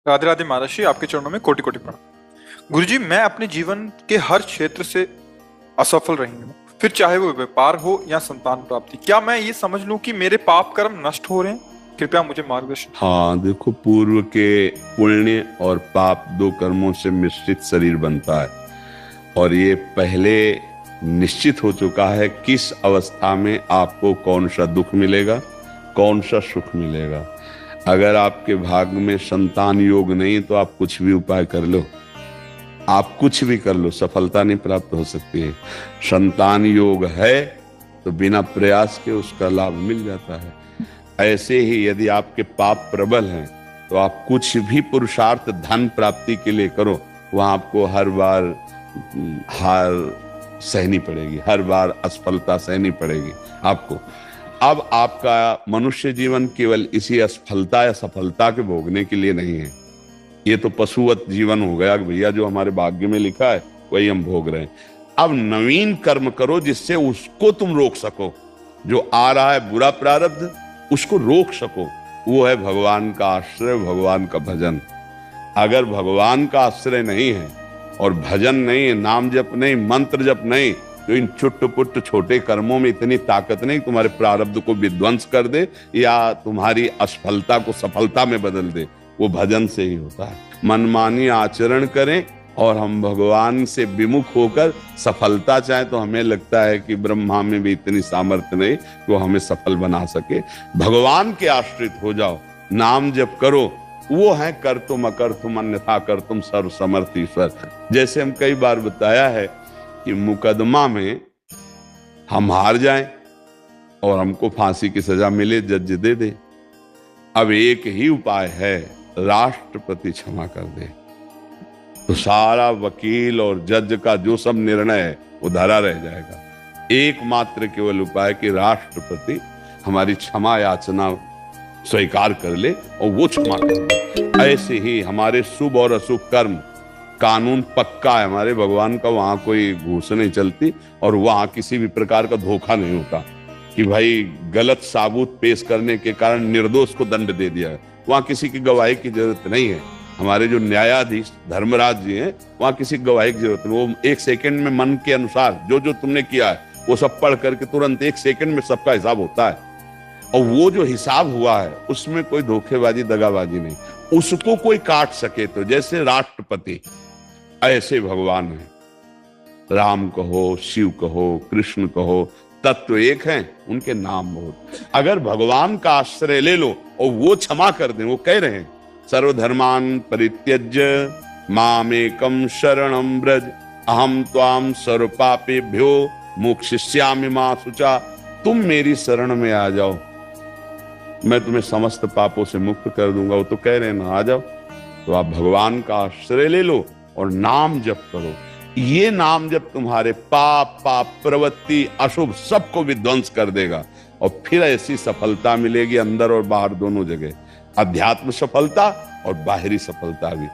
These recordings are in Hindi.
राधे राधे महाराज, आपके चरणों में कोटि कोटि प्रणाम। गुरुजी, मैं अपने जीवन के हर क्षेत्र से असफल रही हूँ, फिर चाहे वो व्यापार हो या संतान प्राप्ति। क्या मैं ये समझ लूं कि मेरे पाप कर्म नष्ट हो रहे हैं? कृपया मुझे मार्गदर्शन। हाँ देखो, पूर्व के पुण्य और पाप दो कर्मों से मिश्रित शरीर बनता है और ये पहले निश्चित हो चुका है किस अवस्था में आपको कौन सा दुख मिलेगा, कौन सा सुख मिलेगा। अगर आपके भाग्य में संतान योग नहीं तो आप कुछ भी उपाय कर लो, आप कुछ भी कर लो, सफलता नहीं प्राप्त हो सकती है। संतान योग है तो बिना प्रयास के उसका लाभ मिल जाता है। ऐसे ही यदि आपके पाप प्रबल हैं तो आप कुछ भी पुरुषार्थ धन प्राप्ति के लिए करो, वहां आपको हर बार हार सहनी पड़ेगी, हर बार असफलता सहनी पड़ेगी आपको। अब आपका मनुष्य जीवन केवल इसी असफलता या सफलता के भोगने के लिए नहीं है। ये तो पशुवत जीवन हो गया भैया, जो हमारे भाग्य में लिखा है वही हम भोग रहे हैं। अब नवीन कर्म करो जिससे उसको तुम रोक सको, जो आ रहा है बुरा प्रारब्ध उसको रोक सको। वो है भगवान का आश्रय, भगवान का भजन। अगर भगवान का आश्रय नहीं है और भजन नहीं है, नाम जप नहीं, मंत्र जप नहीं, तो इन चुट्ट पुट्ट छोटे कर्मों में इतनी ताकत नहीं तुम्हारे प्रारब्ध को विध्वंस कर दे या तुम्हारी असफलता को सफलता में बदल दे। वो भजन से ही होता है। मनमानी आचरण करें और हम भगवान से विमुख होकर सफलता चाहें तो हमें लगता है कि ब्रह्मा में भी इतनी सामर्थ्य नहीं कि वो हमें सफल बना सके। भगवान के आश्रित हो जाओ, नाम जप करो, वो है कर तुम अकर तुम अन्यथा कर तुम सर्व समर्थ ईश्वर। जैसे हम कई बार बताया है कि मुकदमा में हम हार जाएं और हमको फांसी की सजा मिले, जज दे दे। अब एक ही उपाय है, राष्ट्रपति क्षमा कर दे तो सारा वकील और जज का जो सब निर्णय है वो धरा रह जाएगा। एकमात्र केवल उपाय कि राष्ट्रपति हमारी क्षमा याचना स्वीकार कर ले और वो क्षमा कर दे। ऐसे ही हमारे शुभ और अशुभ कर्म, कानून पक्का है हमारे भगवान का, वहां कोई घूस नहीं चलती और वहां किसी भी प्रकार का धोखा नहीं होता कि भाई गलत साबूत पेश करने के कारण निर्दोष को दंड दे दिया है। वहां किसी की गवाही की जरूरत नहीं है। हमारे जो न्यायाधीश धर्मराज जी हैं, वहां किसी गवाही की जरूरत नहीं। वो एक सेकंड में मन के अनुसार जो जो तुमने किया है वो सब पढ़ करके तुरंत एक सेकंड में सबका हिसाब होता है। और वो जो हिसाब हुआ है उसमें कोई धोखेबाजी दगाबाजी नहीं, उसको कोई काट सके तो। जैसे राष्ट्रपति ऐसे भगवान है, राम कहो, शिव कहो, कृष्ण कहो, तत्व एक हैं, उनके नाम बहुत। अगर भगवान का आश्रय ले लो और वो क्षमा कर दें, वो कह रहे हैं सर्वधर्मान परित्यज्य मामेकं शरणं व्रज अहम त्वाम सर्व पापेभ्यो मोक्षयिष्यामि मा शुचा। तुम मेरी शरण में आ जाओ, मैं तुम्हें समस्त पापों से मुक्त कर दूंगा। वो तो कह रहे हैं ना, आ जाओ। तो आप भगवान का आश्रय ले लो और नाम जप करो। ये नाम जप तुम्हारे पाप प्रवृत्ति अशुभ सबको विध्वंस कर देगा और फिर ऐसी सफलता मिलेगी अंदर और बाहर दोनों जगह, अध्यात्म सफलता और बाहरी सफलता भी।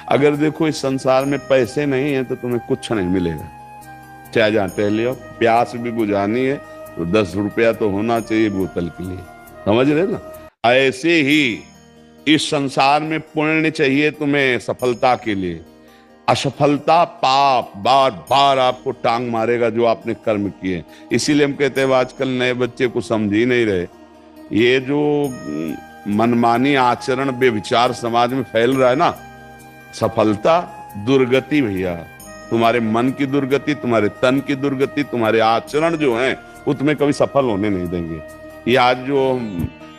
अगर देखो इस संसार में पैसे नहीं है तो तुम्हें कुछ नहीं मिलेगा, चाहे जहां टहले हो। प्यास भी बुझानी है तो 10 रुपया तो होना चाहिए बोतल के लिए, समझ रहे ना। ऐसे ही इस संसार में पुण्य चाहिए तुम्हें सफलता के लिए। असफलता पाप बार बार आपको टांग मारेगा जो आपने कर्म किए। इसीलिए हम कहते हैं आजकल नए बच्चे को समझ ही नहीं रहे। ये जो मनमानी आचरण बेविचार समाज में फैल रहा है ना, सफलता दुर्गति भैया, तुम्हारे मन की दुर्गति, तुम्हारे तन की दुर्गति, तुम्हारे आचरण जो हैं वो तुम्हें कभी सफल होने नहीं देंगे। ये आज जो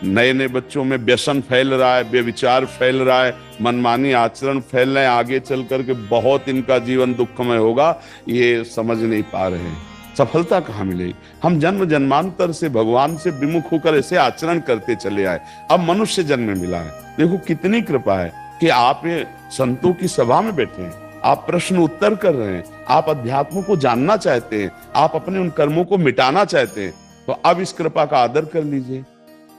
नए नए बच्चों में व्यसन फैल रहा है, बेविचार फैल रहा है, मनमानी आचरण फैल रहे हैं, आगे चल करके बहुत इनका जीवन दुखमय होगा, ये समझ नहीं पा रहे हैं। सफलता कहाँ मिलेगी? हम जन्म जन्मांतर से भगवान से विमुख होकर ऐसे आचरण करते चले आए, अब मनुष्य जन्म मिला है। देखो कितनी कृपा है कि आप ये संतों की सभा में बैठे हैं, आप प्रश्न उत्तर कर रहे हैं, आप अध्यात्म को जानना चाहते हैं, आप अपने उन कर्मों को मिटाना चाहते हैं, तो अब इस कृपा का आदर कर लीजिए।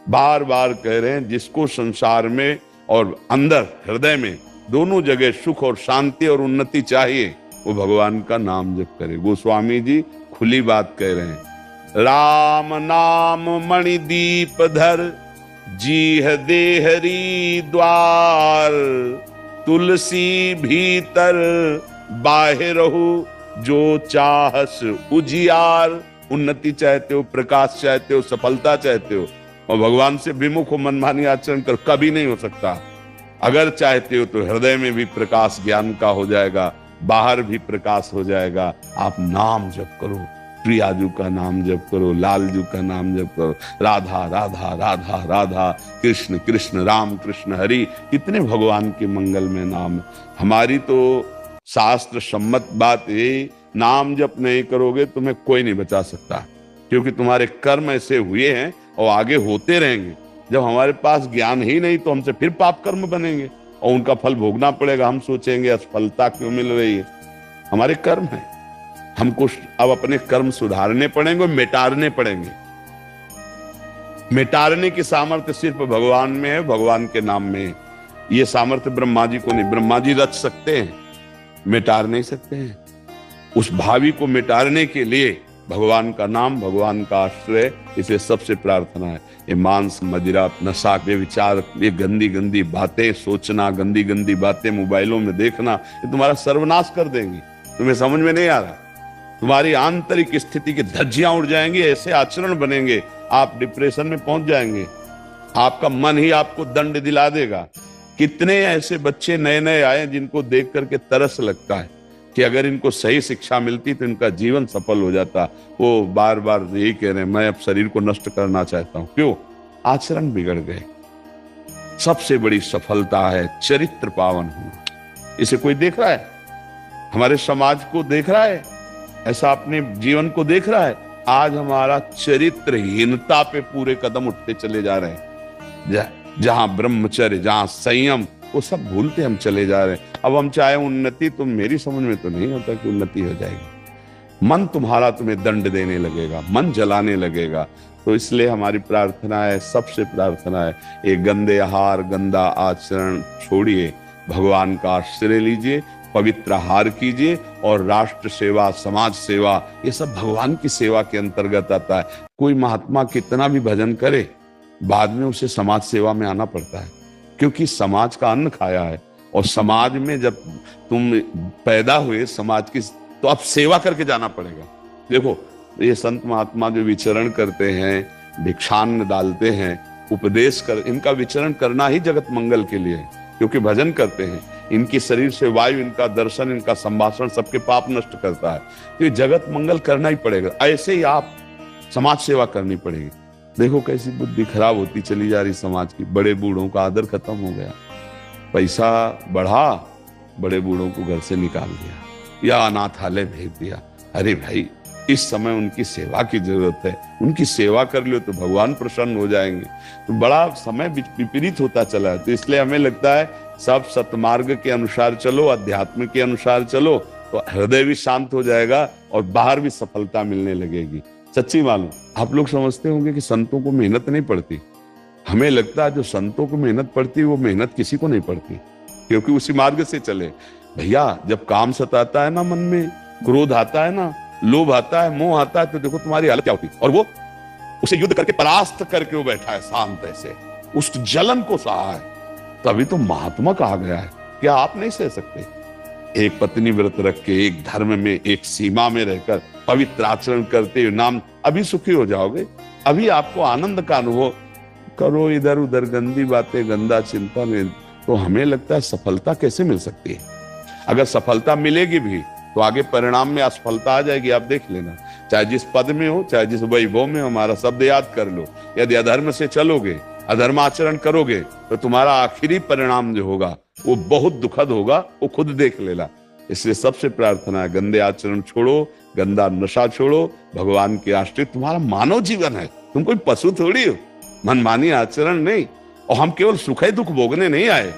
बार बार कह रहे हैं जिसको संसार में और अंदर हृदय में दोनों जगह सुख और शांति और उन्नति चाहिए, वो भगवान का नाम जप करे। गोस्वामी जी खुली बात कह रहे हैं, राम नाम मणिदीप धर जीह देहरी द्वार तुलसी भीतर बाहिरहु, जो चाहस उजियार। उन्नति चाहते हो, प्रकाश चाहते हो, सफलता चाहते हो, और भगवान से विमुख हो, मनमानी आचरण कर, कभी नहीं हो सकता। अगर चाहते हो तो हृदय में भी प्रकाश ज्ञान का हो जाएगा, बाहर भी प्रकाश हो जाएगा। आप नाम जप करो, प्रियाजू का नाम जप करो, लालजू का नाम जप करो, राधा राधा राधा राधा, कृष्ण कृष्ण राम कृष्ण हरि। कितने भगवान के मंगल में नाम। हमारी तो शास्त्र सम्मत बात है, नाम जप नहीं करोगे तुम्हें कोई नहीं बचा सकता, क्योंकि तुम्हारे कर्म ऐसे हुए हैं और आगे होते रहेंगे। जब हमारे पास ज्ञान ही नहीं तो हमसे फिर पाप कर्म बनेंगे और उनका फल भोगना पड़ेगा। हम सोचेंगे असफलता क्यों मिल रही है, हमारे कर्म है। हमको अब अपने कर्म सुधारने पड़ेंगे, मिटारने पड़ेंगे। मिटारने की सामर्थ्य सिर्फ भगवान में है, भगवान के नाम में है। ये सामर्थ्य ब्रह्मा जी को नहीं। ब्रह्मा जी रच सकते हैं, मिटार नहीं सकते हैं। उस भावी को मिटारने के लिए भगवान का नाम, भगवान का आश्रय, इसे सबसे प्रार्थना है। ये मांस, मदिरा, नशा, विचार, ये गंदी गंदी बातें सोचना, गंदी गंदी बातें मोबाइलों में देखना, ये तुम्हारा सर्वनाश कर देंगी। तुम्हें समझ में नहीं आ रहा, तुम्हारी आंतरिक स्थिति की धज्जियां उड़ जाएंगी, ऐसे आचरण बनेंगे, आप डिप्रेशन में पहुंच जाएंगे। आपका मन ही आपको दंड दिला देगा। कितने ऐसे बच्चे नए नए आए जिनको देख करके तरस लगता है कि अगर इनको सही शिक्षा मिलती तो इनका जीवन सफल हो जाता। वो बार बार यही कह रहे हैं, मैं अब शरीर को नष्ट करना चाहता हूं। क्यों? आचरण बिगड़ गए। सबसे बड़ी सफलता है चरित्र पावन होना। इसे कोई देख रहा है? हमारे समाज को देख रहा है? ऐसा अपने जीवन को देख रहा है? आज हमारा चरित्रहीनता पे पूरे कदम उठते चले जा रहे हैं। जहां ब्रह्मचर्य, जहां संयम, वो सब भूलते हम चले जा रहे हैं। अब हम चाहे उन्नति, तो मेरी समझ में तो नहीं होता कि उन्नति हो जाएगी। मन तुम्हारा तुम्हें दंड देने लगेगा, मन जलाने लगेगा। तो इसलिए हमारी प्रार्थना है, सबसे प्रार्थना है, ये गंदे आहार, गंदा आचरण छोड़िए, भगवान का आश्रय लीजिए, पवित्र आहार कीजिए, और राष्ट्र सेवा, समाज सेवा, ये सब भगवान की सेवा के अंतर्गत आता है। कोई महात्मा कितना भी भजन करे, बाद में उसे समाज सेवा में आना पड़ता है, क्योंकि समाज का अन्न खाया है। और समाज में जब तुम पैदा हुए समाज की, तो अब सेवा करके जाना पड़ेगा। देखो, ये संत महात्मा जो विचरण करते हैं, भिक्षान्न डालते हैं, उपदेश कर, इनका विचरण करना ही जगत मंगल के लिए है, क्योंकि भजन करते हैं। इनकी शरीर से वायु, इनका दर्शन, इनका संभाषण सबके पाप नष्ट करता है। तो ये जगत मंगल करना ही पड़ेगा। ऐसे ही आप समाज सेवा करनी पड़ेगी। देखो कैसी बुद्धि खराब होती चली जा रही समाज की। बड़े बूढ़ों का आदर खत्म हो गया, पैसा बढ़ा, बड़े बूढ़ों को घर से निकाल दिया या अनाथालय भेज दिया। अरे भाई, इस समय उनकी सेवा की जरूरत है, उनकी सेवा कर लो तो भगवान प्रसन्न हो जाएंगे। तो बड़ा समय विपरीत होता चला है। तो इसलिए हमें लगता है सब सतमार्ग के अनुसार चलो, अध्यात्म के अनुसार चलो, तो हृदय भी शांत हो जाएगा और बाहर भी सफलता मिलने लगेगी। सच्ची मालूम, आप लोग समझते होंगे कि संतों को मेहनत नहीं पड़ती। हमें लगता है जो संतों को मेहनत पड़ती है, वो मेहनत किसी को नहीं पड़ती, क्योंकि उसी मार्ग से चले। भैया, जब काम सताता है ना, मन में क्रोध आता है ना, लोभ आता है, मोह आता है, तो देखो तुम्हारी हालत क्या होती है। और वो उसे युद्ध करके परास्त करके वो बैठा है शांत ऐसे, उस जलन को सहा है। तभी तो महात्मा कहा गया है। क्या आप नहीं सह सकते? एक पत्नी व्रत रख के, एक धर्म में, एक सीमा में रहकर पवित्र आचरण करते हुए नाम, अभी सुखी हो जाओगे। अभी आपको आनंद का अनुभव करो। इधर उधर गंदी बातें, गंदा चिंतन, तो हमें लगता है सफलता कैसे मिल सकती है? अगर सफलता मिलेगी भी तो आगे परिणाम में असफलता आ जाएगी। आप देख लेना, चाहे जिस पद में हो, चाहे जिस वैभव में, हमारा शब्द याद कर लो। यदि अधर्म से चलोगे, अधर्म आचरण करोगे, तो तुम्हारा आखिरी परिणाम जो होगा वो बहुत दुखद होगा, वो खुद देख लेना। इसलिए सबसे प्रार्थना है, गंदे आचरण छोड़ो, गंदा नशा छोड़ो, भगवान के आश्रित तुम्हारा मानव जीवन है। तुम कोई पशु थोड़ी हो। मनमानी आचरण नहीं। और हम केवल सुख दुख भोगने नहीं आए,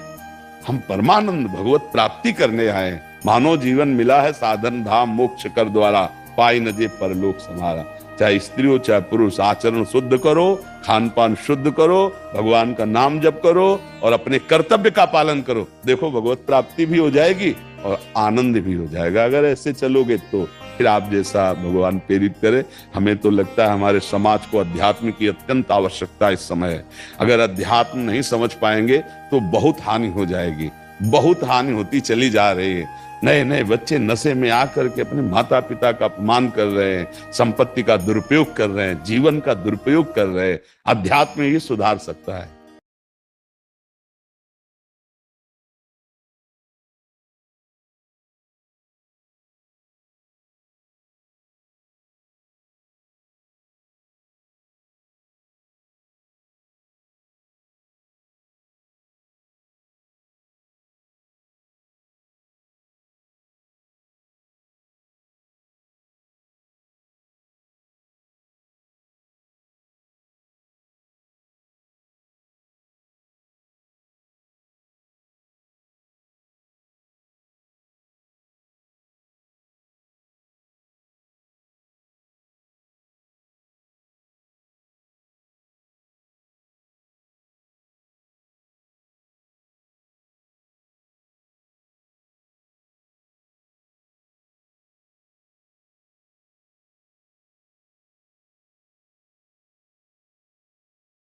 हम परमानंद भगवत प्राप्ति करने आए। मानव जीवन मिला है साधन धाम मोक्ष कर द्वारा, पाई न जे परलोक समारा। चाहे स्त्री हो चाहे पुरुष, आचरण शुद्ध करो, खान पान शुद्ध करो, भगवान का नाम जप करो और अपने कर्तव्य का पालन करो। देखो, भगवत प्राप्ति भी हो जाएगी और आनंद भी हो जाएगा। अगर ऐसे चलोगे तो फिर आप जैसा भगवान प्रेरित करे। हमें तो लगता है हमारे समाज को अध्यात्म की अत्यंत आवश्यकता इस समय है। अगर अध्यात्म नहीं समझ पाएंगे तो बहुत हानि हो जाएगी। बहुत हानि होती चली जा रही है। नए नए बच्चे नशे में आकर के अपने माता पिता का अपमान कर रहे हैं, संपत्ति का दुरुपयोग कर रहे हैं, जीवन का दुरुपयोग कर रहे हैं। अध्यात्म ये सुधार सकता है।